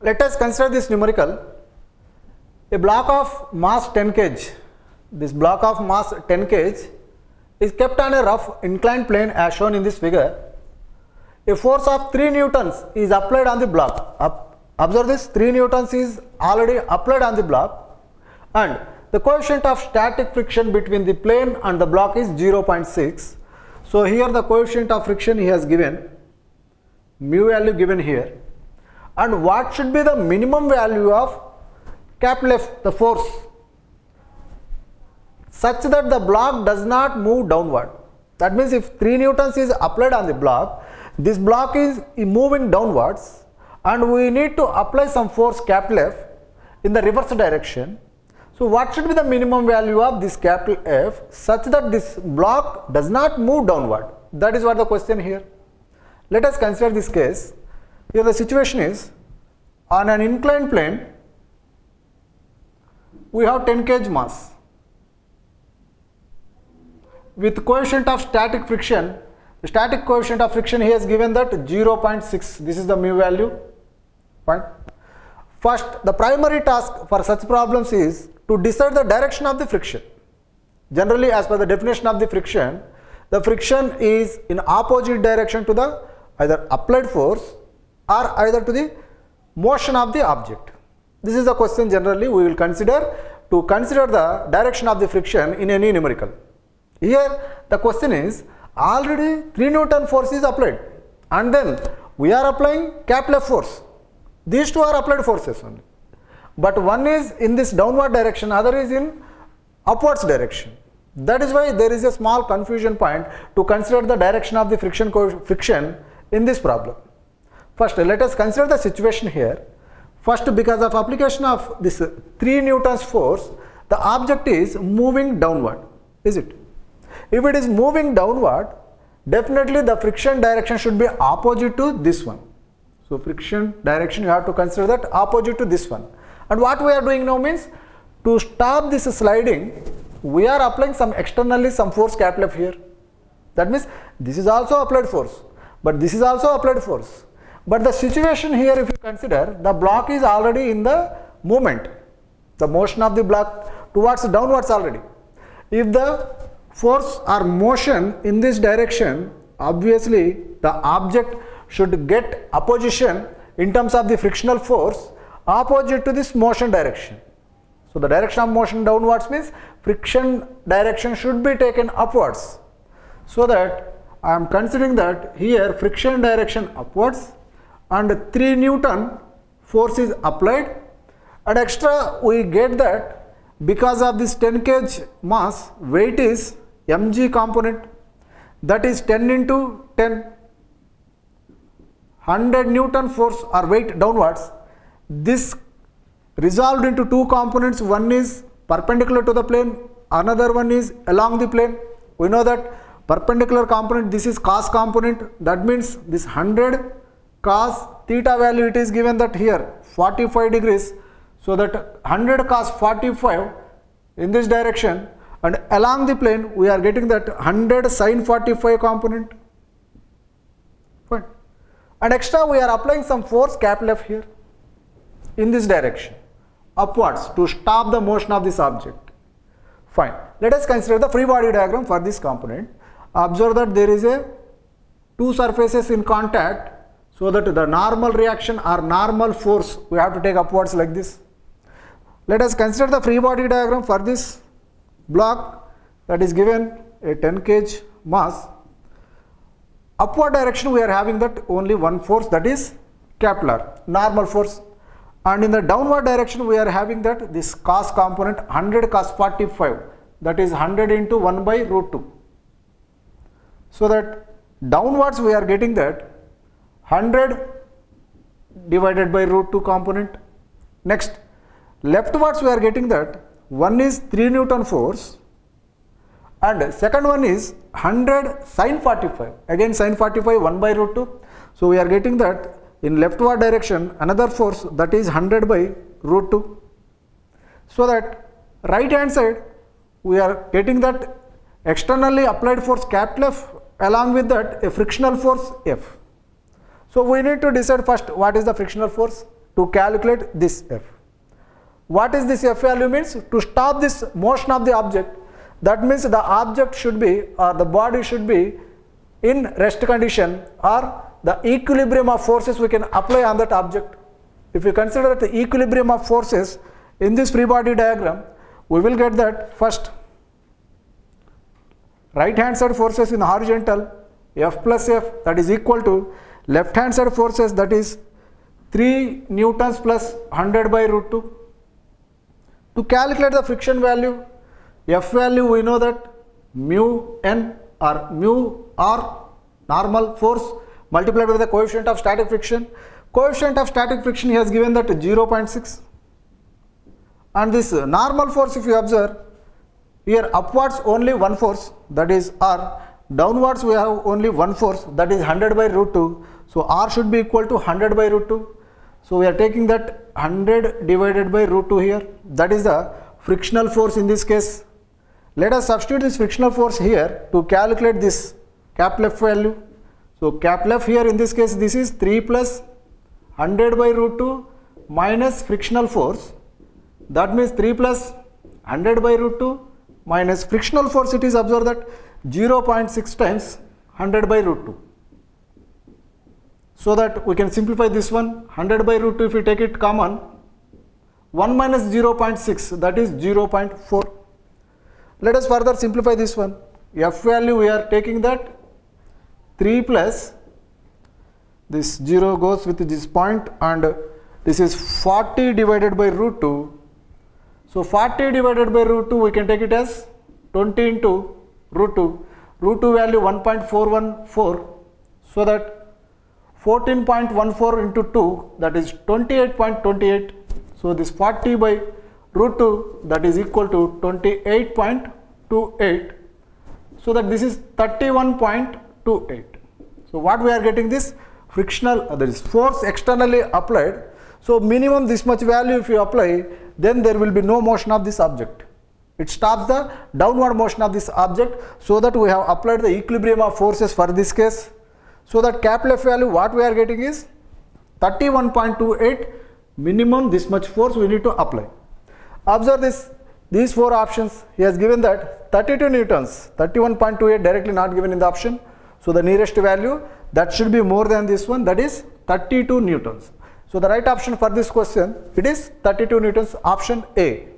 Let us consider this numerical. A block of mass 10 kg. This block of mass 10 kg is kept on a rough inclined plane as shown in this figure. A force of 3 newtons is applied on the block. Observe this, 3 newtons is already applied on the block, and the coefficient of static friction between the plane and the block is 0.6. So here the coefficient of friction he has given, mu value given here. And what should be the minimum value of capital F, the force, such that the block does not move downward. That means if 3 newtons is applied on the block, this block is moving downwards, and we need to apply some force capital F in the reverse direction. So what should be the minimum value of this capital F such that this block does not move downward? That is what the question here. Let us consider this case. Here the situation is, on an inclined plane we have 10 kg mass with coefficient of static friction. The static coefficient of friction he has given that 0.6. This is the mu value. Fine. First, the primary task for such problems is to decide the direction of the friction. Generally, as per the definition of the friction is in opposite direction to the either applied force or either to the motion of the object. This is the question generally we will consider to consider the direction of the friction in any numerical. Here the question is, already 3 Newton force is applied, and then we are applying capital F force. These two are applied forces only, but one is in this downward direction, other is in upwards direction. That is why there is a small confusion point to consider the direction of the friction in this problem. First, let us consider the situation here. First, because of application of this 3 Newtons force, the object is moving downward, is it? If it is moving downward, definitely the friction direction should be opposite to this one. So friction direction you have to consider that opposite to this one. And what we are doing now means, to stop this sliding, we are applying some externally some force capital F here. That means this is also applied force, but this is also applied force. But the situation here, if you consider, the block is already in the movement, the motion of the block towards downwards already. If the force or motion in this direction, obviously the object should get opposition in terms of the frictional force opposite to this motion direction. So the direction of motion downwards means friction direction should be taken upwards. So that I am considering that here friction direction upwards and 3 Newton force is applied, and extra we get that because of this 10 kg mass, weight is mg component, that is 10 into 10, 100 Newton force or weight downwards. This resolved into two components, one is perpendicular to the plane, another one is along the plane. We know that perpendicular component, this is cos component, that means this 100 cos theta value, it is given that here 45 degrees, so that 100 cos 45 in this direction, and along the plane we are getting that 100 sin 45 component. Fine. And extra we are applying some force capital F here in this direction upwards to stop the motion of this object. Fine. Let us consider the free body diagram for this component. Observe that there is a two surfaces in contact, so that the normal reaction or normal force we have to take upwards like this. Let us consider the free body diagram for this block that is given a 10 kg mass. Upward direction we are having that only one force, that is capital R, normal force, and in the downward direction we are having that this cos component 100 cos 45, that is 100 into 1 by root 2. So that downwards we are getting that 100 divided by root 2 component. Next, leftwards we are getting that one is 3 Newton force and second one is 100 sin 45, again sin 45 1 by root 2. So we are getting that in leftward direction another force, that is 100 by root 2. So that right hand side we are getting that externally applied force capital F, along with that a frictional force F. So we need to decide first what is the frictional force. to calculate this F. What is this F value means? To stop this motion of the object. That means the object should be, or the body should be in rest condition, or the equilibrium of forces we can apply on that object. If we consider the equilibrium of forces in this free body diagram, we will get that first right hand side forces in horizontal F plus F, that is equal to left hand side forces, that is 3 newtons plus 100 by root 2. To calculate the friction value, F value we know that mu n or mu r normal force multiplied with the coefficient of static friction. Coefficient of static friction he has given that 0.6, and this normal force, if you observe here, upwards only one force, that is R, downwards we have only one force, that is 100 by root 2. So R should be equal to 100 by root 2. So we are taking that 100 divided by root 2 here, that is the frictional force in this case. Let us substitute this frictional force here to calculate this capital F value. So capital F here in this case, this is 3 plus 100 by root 2 minus frictional force. That means 3 plus 100 by root 2 minus frictional force, it is observed that 0.6 times 100 by root 2. So that we can simplify this one, 100 by root 2, if we take it common, 1 minus 0.6, that is 0.4. Let us further simplify this one. F value we are taking that 3 plus, this 0 goes with this point, and this is 40 divided by root 2. So 40 divided by root 2 we can take it as 20 into root 2. Root 2 value 1.414, so that 14.14 into 2, that is 28.28. So this 40 by root 2, that is equal to 28.28. So that this is 31.28. So what we are getting, this frictional, that is force externally applied. So minimum this much value if you apply, then there will be no motion of this object. It stops the downward motion of this object, so that we have applied the equilibrium of forces for this case. So that capital F value what we are getting is 31.28, minimum this much force we need to apply. Observe this, these four options, he has given that 32 newtons, 31.28 directly not given in the option. So the nearest value that should be more than this one, that is 32 newtons. So the right option for this question, it is 32 newtons, option A.